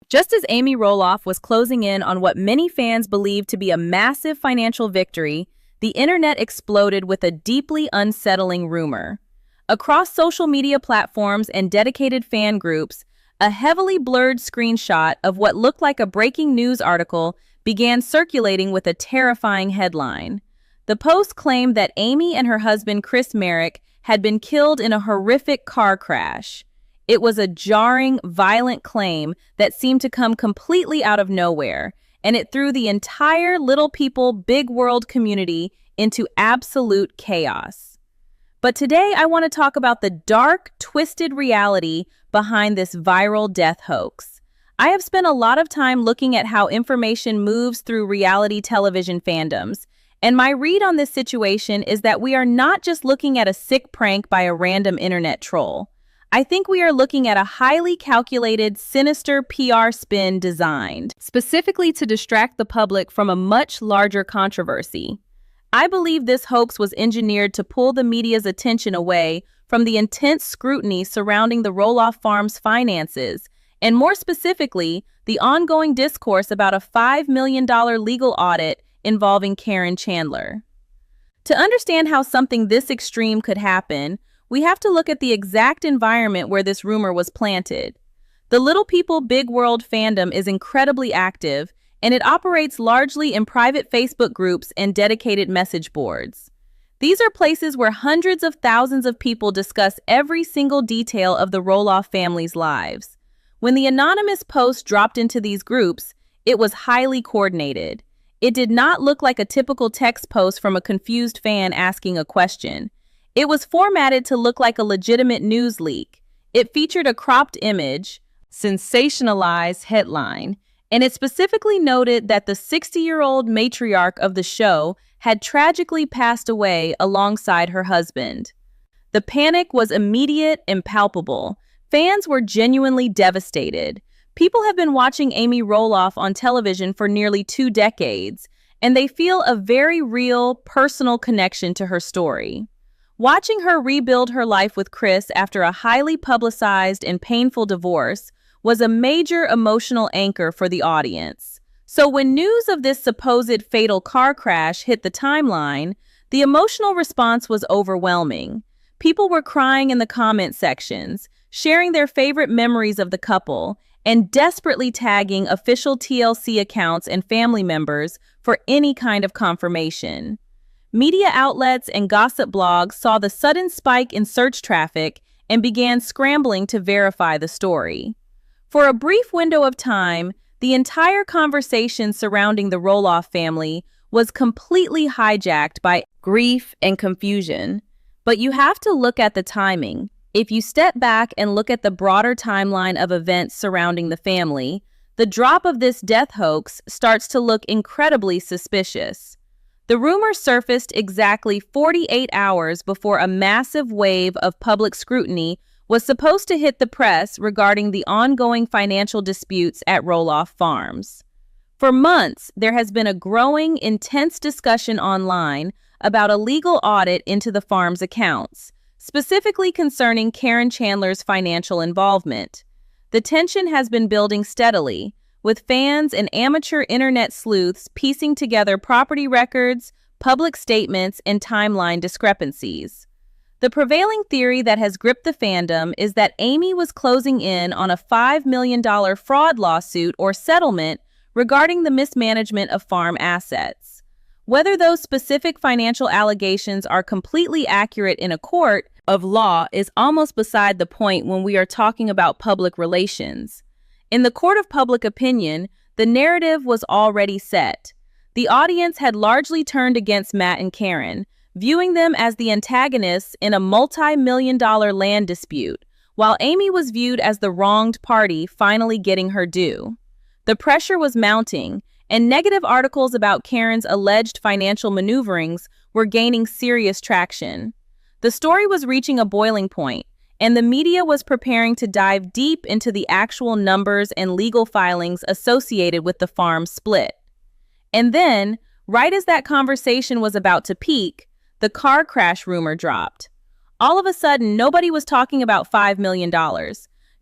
Just as Amy Roloff was closing in on what many fans believed to be a massive financial victory, the internet exploded with a deeply unsettling rumor. Across social media platforms and dedicated fan groups, a heavily blurred screenshot of what looked like a breaking news article began circulating with a terrifying headline. The post claimed that Amy and her husband, Marek, had been killed in a horrific car crash. It was a jarring, violent claim that seemed to come completely out of nowhere, and it threw the entire Little People, Big World community into absolute chaos. But today I want to talk about the dark, twisted reality behind this viral death hoax. I have spent a lot of time looking at how information moves through reality television fandoms, and my read on this situation is that we are not just looking at a sick prank by a random internet troll. I think we are looking at a highly calculated, sinister PR spin designed specifically to distract the public from a much larger controversy. I believe this hoax was engineered to pull the media's attention away from the intense scrutiny surrounding the Roloff Farms' finances, and more specifically, the ongoing discourse about a $5 million legal audit involving Caryn Chandler. To understand how something this extreme could happen, we have to look at the exact environment where this rumor was planted. The Little People, Big World fandom is incredibly active, and it operates largely in private Facebook groups and dedicated message boards. These are places where hundreds of thousands of people discuss every single detail of the Roloff family's lives. When the anonymous post dropped into these groups, it was highly coordinated. It did not look like a typical text post from a confused fan asking a question. It was formatted to look like a legitimate news leak. It featured a cropped image, sensationalized headline, and it specifically noted that the 60-year-old matriarch of the show had tragically passed away alongside her husband. The panic was immediate and palpable. Fans were genuinely devastated. People have been watching Amy Roloff on television for nearly 2 decades, and they feel a very real, personal connection to her story. Watching her rebuild her life with Chris after a highly publicized and painful divorce was a major emotional anchor for the audience. So when news of this supposed fatal car crash hit the timeline, the emotional response was overwhelming. People were crying in the comment sections, sharing their favorite memories of the couple, and desperately tagging official TLC accounts and family members for any kind of confirmation. Media outlets and gossip blogs saw the sudden spike in search traffic and began scrambling to verify the story. For a brief window of time, the entire conversation surrounding the Roloff family was completely hijacked by grief and confusion. But you have to look at the timing. If you step back and look at the broader timeline of events surrounding the family, the drop of this death hoax starts to look incredibly suspicious. The rumor surfaced exactly 48 hours before a massive wave of public scrutiny was supposed to hit the press regarding the ongoing financial disputes at Roloff Farms. For months, there has been a growing, intense discussion online about a legal audit into the farm's accounts, specifically concerning Caryn Chandler's financial involvement. The tension has been building steadily, with fans and amateur internet sleuths piecing together property records, public statements, and timeline discrepancies. The prevailing theory that has gripped the fandom is that Amy was closing in on a $5 million fraud lawsuit or settlement regarding the mismanagement of farm assets. Whether those specific financial allegations are completely accurate in a court of law is almost beside the point when we are talking about public relations. In the court of public opinion, the narrative was already set. The audience had largely turned against Matt and Caryn, viewing them as the antagonists in a multi-million-dollar land dispute, while Amy was viewed as the wronged party finally getting her due. The pressure was mounting, and negative articles about Caryn's alleged financial maneuverings were gaining serious traction. The story was reaching a boiling point, and the media was preparing to dive deep into the actual numbers and legal filings associated with the farm split. And then, right as that conversation was about to peak, the car crash rumor dropped. All of a sudden, nobody was talking about $5 million.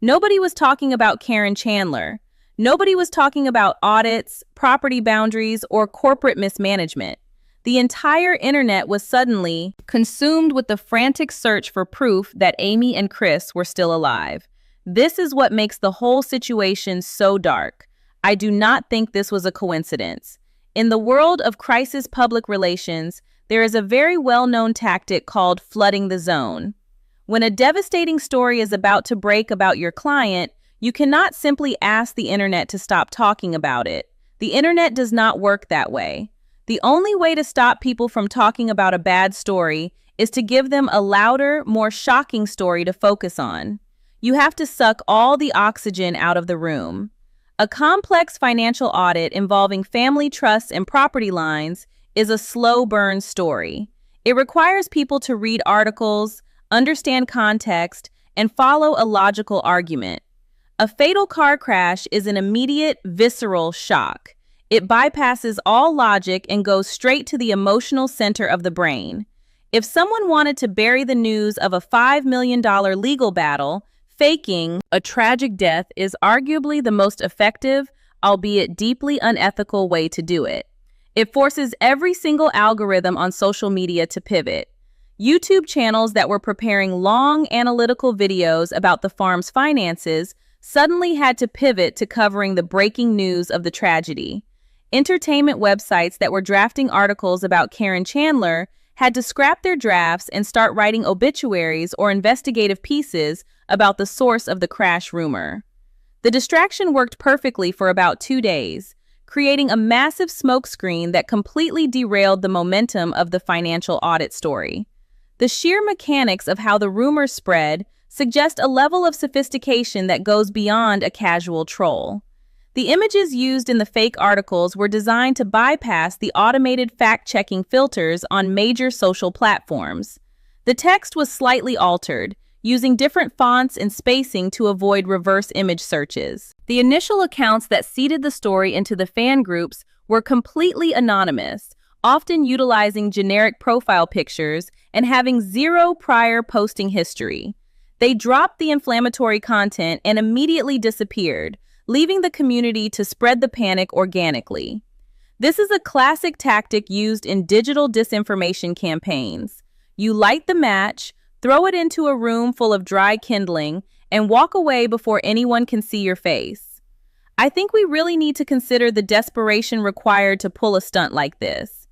Nobody was talking about Caryn Chandler. Nobody was talking about audits, property boundaries, or corporate mismanagement. The entire internet was suddenly consumed with the frantic search for proof that Amy and Chris were still alive. This is what makes the whole situation so dark. I do not think this was a coincidence. In the world of crisis public relations, there is a very well-known tactic called flooding the zone. When a devastating story is about to break about your client, you cannot simply ask the internet to stop talking about it. The internet does not work that way. The only way to stop people from talking about a bad story is to give them a louder, more shocking story to focus on. You have to suck all the oxygen out of the room. A complex financial audit involving family trusts and property lines is a slow burn story. It requires people to read articles, understand context, and follow a logical argument. A fatal car crash is an immediate, visceral shock. It bypasses all logic and goes straight to the emotional center of the brain. If someone wanted to bury the news of a $5 million legal battle, faking a tragic death is arguably the most effective, albeit deeply unethical way to do it. It forces every single algorithm on social media to pivot. YouTube channels that were preparing long analytical videos about the farm's finances suddenly had to pivot to covering the breaking news of the tragedy. Entertainment websites that were drafting articles about Caryn Chandler had to scrap their drafts and start writing obituaries or investigative pieces about the source of the crash rumor. The distraction worked perfectly for about 2 days, creating a massive smokescreen that completely derailed the momentum of the financial audit story. The sheer mechanics of how the rumors spread suggest a level of sophistication that goes beyond a casual troll. The images used in the fake articles were designed to bypass the automated fact-checking filters on major social platforms. The text was slightly altered, using different fonts and spacing to avoid reverse image searches. The initial accounts that seeded the story into the fan groups were completely anonymous, often utilizing generic profile pictures and having zero prior posting history. They dropped the inflammatory content and immediately disappeared, leaving the community to spread the panic organically. This is a classic tactic used in digital disinformation campaigns. You light the match, throw it into a room full of dry kindling, and walk away before anyone can see your face. I think we really need to consider the desperation required to pull a stunt like this.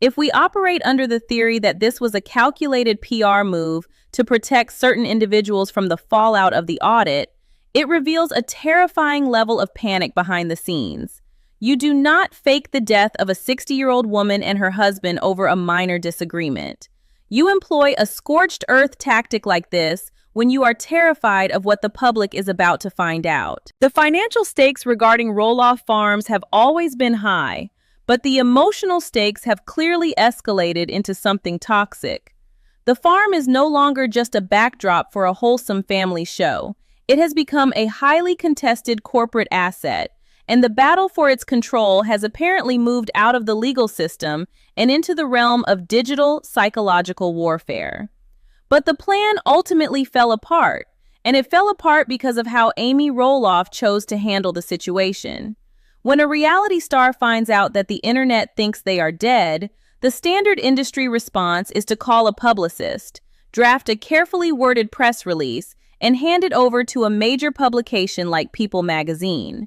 If we operate under the theory that this was a calculated PR move to protect certain individuals from the fallout of the audit, it reveals a terrifying level of panic behind the scenes. You do not fake the death of a 60-year-old woman and her husband over a minor disagreement. You employ a scorched earth tactic like this when you are terrified of what the public is about to find out. The financial stakes regarding Roloff Farms have always been high, but the emotional stakes have clearly escalated into something toxic. The farm is no longer just a backdrop for a wholesome family show. It has become a highly contested corporate asset, and the battle for its control has apparently moved out of the legal system and into the realm of digital psychological warfare. But the plan ultimately fell apart, and it fell apart because of how Amy Roloff chose to handle the situation. When a reality star finds out that the internet thinks they are dead, the standard industry response is to call a publicist, draft a carefully worded press release, and hand it over to a major publication like People magazine.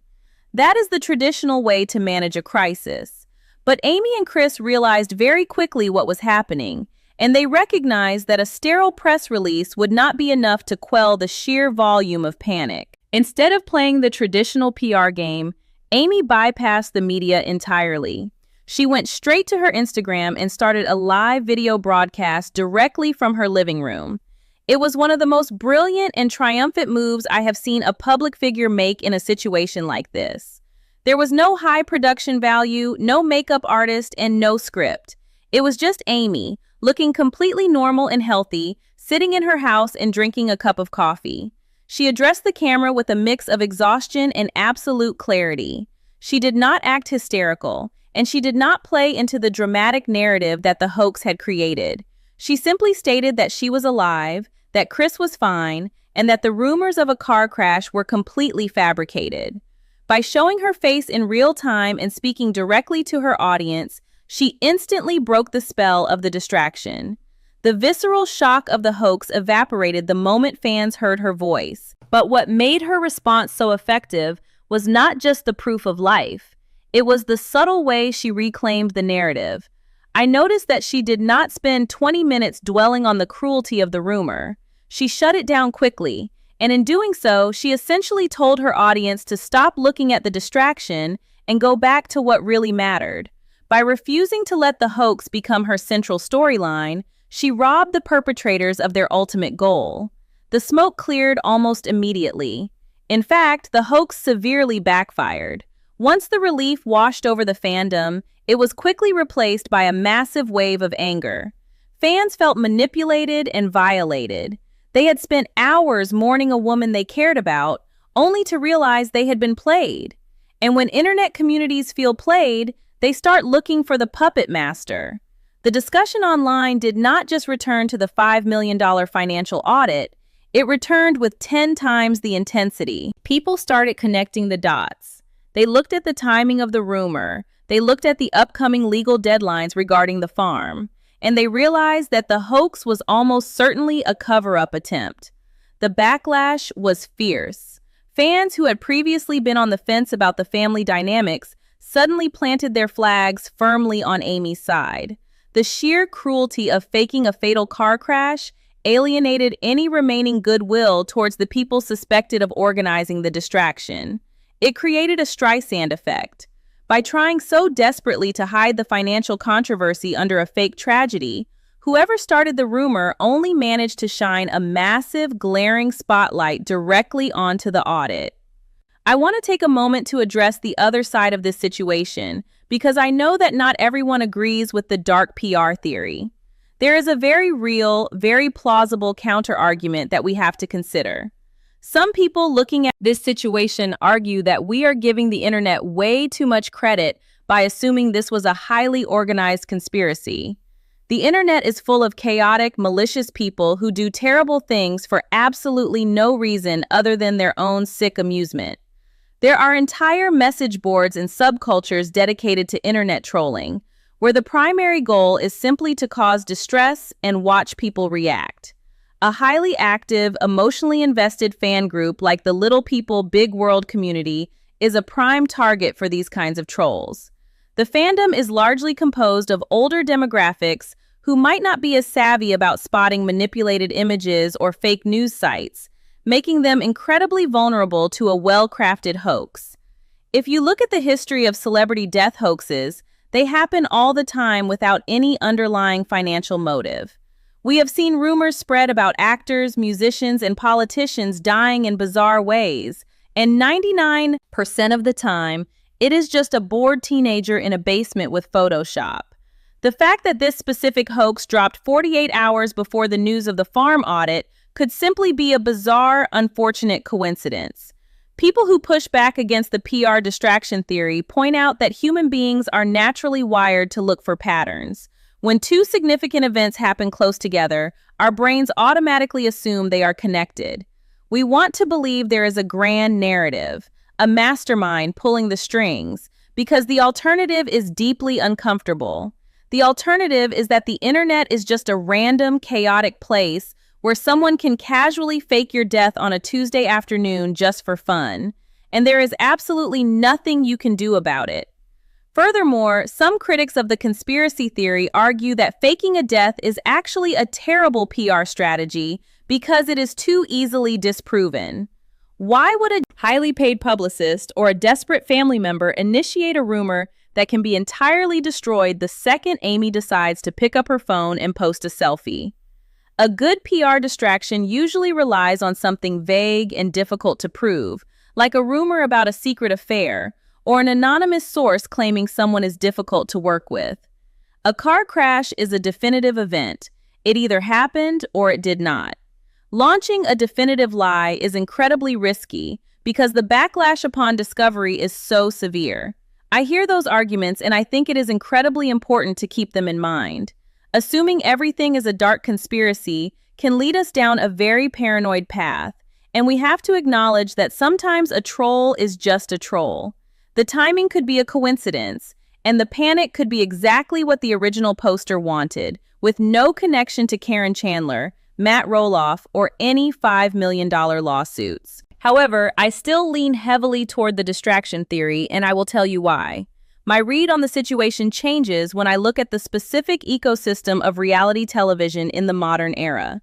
That is the traditional way to manage a crisis. But Amy and Chris realized very quickly what was happening, and they recognized that a sterile press release would not be enough to quell the sheer volume of panic. Instead of playing the traditional PR game, Amy bypassed the media entirely. She went straight to her Instagram and started a live video broadcast directly from her living room. It was one of the most brilliant and triumphant moves I have seen a public figure make in a situation like this. There was no high production value, no makeup artist, and no script. It was just Amy, looking completely normal and healthy, sitting in her house and drinking a cup of coffee. She addressed the camera with a mix of exhaustion and absolute clarity. She did not act hysterical, and she did not play into the dramatic narrative that the hoax had created. She simply stated that she was alive, that Chris was fine, and that the rumors of a car crash were completely fabricated. By showing her face in real time and speaking directly to her audience, she instantly broke the spell of the distraction. The visceral shock of the hoax evaporated the moment fans heard her voice. But what made her response so effective was not just the proof of life. It was the subtle way she reclaimed the narrative. I noticed that she did not spend 20 minutes dwelling on the cruelty of the rumor. She shut it down quickly, and in doing so, she essentially told her audience to stop looking at the distraction and go back to what really mattered. By refusing to let the hoax become her central storyline, she robbed the perpetrators of their ultimate goal. The smoke cleared almost immediately. In fact, the hoax severely backfired. Once the relief washed over the fandom, it was quickly replaced by a massive wave of anger. Fans felt manipulated and violated. They had spent hours mourning a woman they cared about, only to realize they had been played. And when internet communities feel played, they start looking for the puppet master. The discussion online did not just return to the $5 million financial audit, it returned with 10 times the intensity. People started connecting the dots. They looked at the timing of the rumor, they looked at the upcoming legal deadlines regarding the farm, and they realized that the hoax was almost certainly a cover-up attempt. The backlash was fierce. Fans who had previously been on the fence about the family dynamics suddenly planted their flags firmly on Amy's side. The sheer cruelty of faking a fatal car crash alienated any remaining goodwill towards the people suspected of organizing the distraction. It created a Streisand effect. By trying so desperately to hide the financial controversy under a fake tragedy, whoever started the rumor only managed to shine a massive, glaring spotlight directly onto the audit. I want to take a moment to address the other side of this situation, because I know that not everyone agrees with the dark PR theory. There is a very real, very plausible counter-argument that we have to consider. Some people looking at this situation argue that we are giving the internet way too much credit by assuming this was a highly organized conspiracy. The internet is full of chaotic, malicious people who do terrible things for absolutely no reason other than their own sick amusement. There are entire message boards and subcultures dedicated to internet trolling, where the primary goal is simply to cause distress and watch people react. A highly active, emotionally invested fan group like the Little People Big World community is a prime target for these kinds of trolls. The fandom is largely composed of older demographics who might not be as savvy about spotting manipulated images or fake news sites, making them incredibly vulnerable to a well-crafted hoax. If you look at the history of celebrity death hoaxes, they happen all the time without any underlying financial motive. We have seen rumors spread about actors, musicians, and politicians dying in bizarre ways, and 99% of the time, it is just a bored teenager in a basement with Photoshop. The fact that this specific hoax dropped 48 hours before the news of the farm audit could simply be a bizarre, unfortunate coincidence. People who push back against the PR distraction theory point out that human beings are naturally wired to look for patterns. When two significant events happen close together, our brains automatically assume they are connected. We want to believe there is a grand narrative, a mastermind pulling the strings, because the alternative is deeply uncomfortable. The alternative is that the internet is just a random, chaotic place where someone can casually fake your death on a Tuesday afternoon just for fun, and there is absolutely nothing you can do about it. Furthermore, some critics of the conspiracy theory argue that faking a death is actually a terrible PR strategy because it is too easily disproven. Why would a highly paid publicist or a desperate family member initiate a rumor that can be entirely destroyed the second Amy decides to pick up her phone and post a selfie? A good PR distraction usually relies on something vague and difficult to prove, like a rumor about a secret affair, or an anonymous source claiming someone is difficult to work with. A car crash is a definitive event. It either happened or it did not. Launching a definitive lie is incredibly risky because the backlash upon discovery is so severe. I hear those arguments and I think it is incredibly important to keep them in mind. Assuming everything is a dark conspiracy can lead us down a very paranoid path, And we have to acknowledge that sometimes a troll is just a troll. The timing could be a coincidence, and the panic could be exactly what the original poster wanted, with no connection to Caryn Chandler, Matt Roloff, or any $5 million lawsuits. However, I still lean heavily toward the distraction theory, and I will tell you why. My read on the situation changes when I look at the specific ecosystem of reality television in the modern era.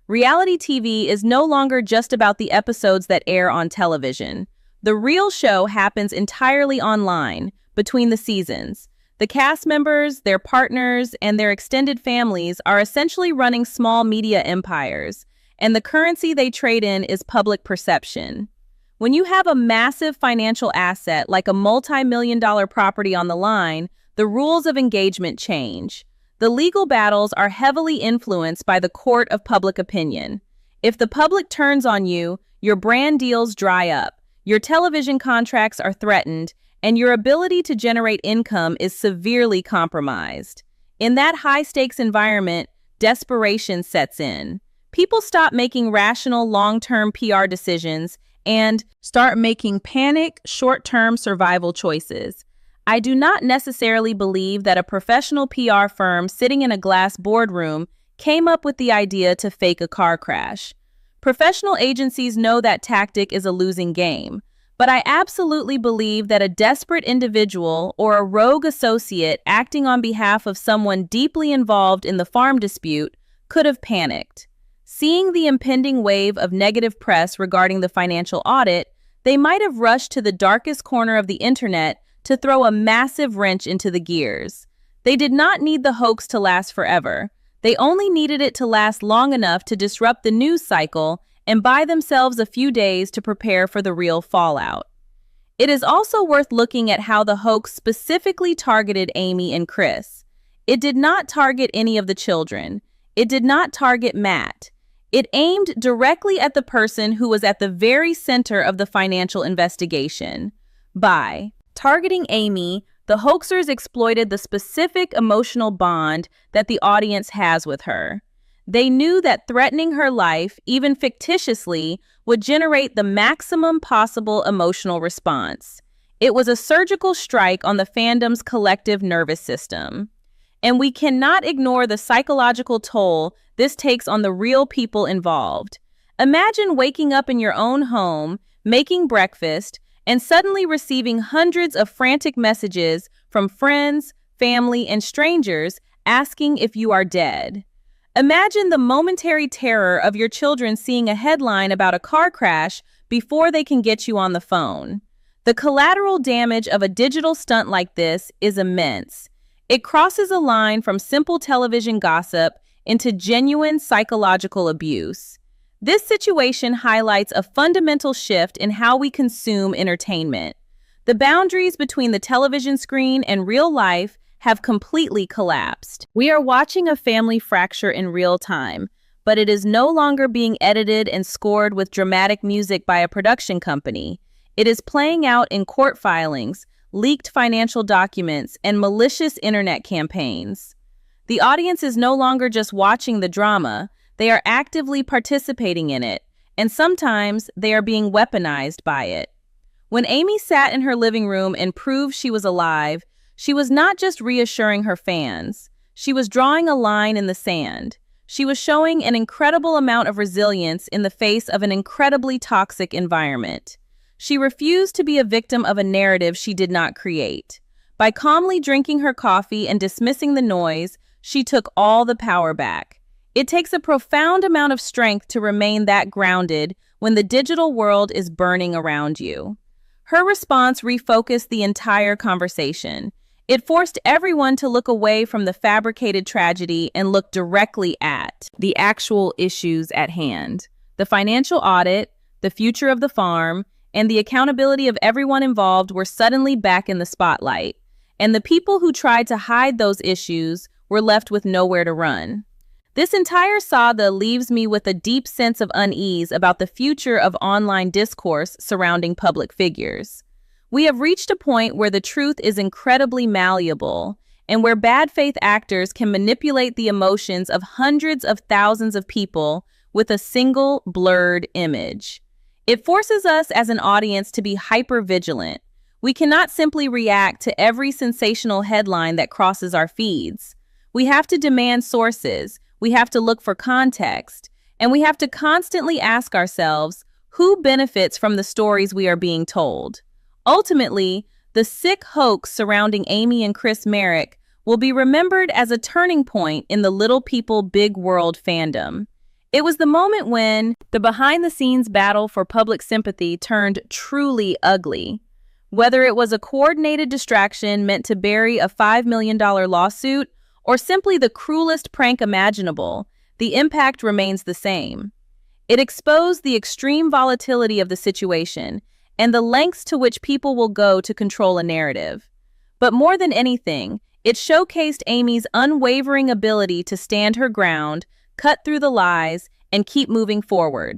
Reality TV is no longer just about the episodes that air on television. The real show happens entirely online, between the seasons. The cast members, their partners, and their extended families are essentially running small media empires, and the currency they trade in is public perception. When you have a massive financial asset like a multi-million-dollar property on the line, the rules of engagement change. The legal battles are heavily influenced by the court of public opinion. If the public turns on you, your brand deals dry up, your television contracts are threatened, and your ability to generate income is severely compromised. In that high-stakes environment, desperation sets in. People stop making rational long-term PR decisions and start making panic, short-term survival choices. I do not necessarily believe that a professional PR firm sitting in a glass boardroom came up with the idea to fake a car crash. Professional agencies know that tactic is a losing game, but I absolutely believe that a desperate individual or a rogue associate acting on behalf of someone deeply involved in the farm dispute could have panicked. Seeing the impending wave of negative press regarding the financial audit, they might have rushed to the darkest corner of the internet to throw a massive wrench into the gears. They did not need the hoax to last forever. They only needed it to last long enough to disrupt the news cycle and buy themselves a few days to prepare for the real fallout. It is also worth looking at how the hoax specifically targeted Amy and Chris. It did not target any of the children. It did not target Matt. It aimed directly at the person who was at the very center of the financial investigation. By targeting Amy, the hoaxers exploited the specific emotional bond that the audience has with her. They knew that threatening her life, even fictitiously, would generate the maximum possible emotional response. It was a surgical strike on the fandom's collective nervous system. And we cannot ignore the psychological toll this takes on the real people involved. Imagine waking up in your own home, making breakfast, and suddenly receiving hundreds of frantic messages from friends, family, and strangers asking if you are dead. Imagine the momentary terror of your children seeing a headline about a car crash before they can get you on the phone. The collateral damage of a digital stunt like this is immense. It crosses a line from simple television gossip into genuine psychological abuse. This situation highlights a fundamental shift in how we consume entertainment. The boundaries between the television screen and real life have completely collapsed. We are watching a family fracture in real time, but it is no longer being edited and scored with dramatic music by a production company. It is playing out in court filings, leaked financial documents, and malicious internet campaigns. The audience is no longer just watching the drama, they are actively participating in it, and sometimes they are being weaponized by it. When Amy sat in her living room and proved she was alive, she was not just reassuring her fans. She was drawing a line in the sand. She was showing an incredible amount of resilience in the face of an incredibly toxic environment. She refused to be a victim of a narrative she did not create. By calmly drinking her coffee and dismissing the noise, she took all the power back. It takes a profound amount of strength to remain that grounded when the digital world is burning around you. Her response refocused the entire conversation. It forced everyone to look away from the fabricated tragedy and look directly at the actual issues at hand. The financial audit, the future of the farm, and the accountability of everyone involved were suddenly back in the spotlight. And the people who tried to hide those issues were left with nowhere to run. This entire saga leaves me with a deep sense of unease about the future of online discourse surrounding public figures. We have reached a point where the truth is incredibly malleable and where bad faith actors can manipulate the emotions of hundreds of thousands of people with a single blurred image. It forces us as an audience to be hyper-vigilant. We cannot simply react to every sensational headline that crosses our feeds. We have to demand sources, we have to look for context, and we have to constantly ask ourselves, who benefits from the stories we are being told? Ultimately, the sick hoax surrounding Amy and Chris Marek will be remembered as a turning point in the Little People Big World fandom. It was the moment when the behind-the-scenes battle for public sympathy turned truly ugly. Whether it was a coordinated distraction meant to bury a $5 million lawsuit or simply the cruelest prank imaginable, the impact remains the same. It exposed the extreme volatility of the situation and the lengths to which people will go to control a narrative. But more than anything, it showcased Amy's unwavering ability to stand her ground, cut through the lies, and keep moving forward.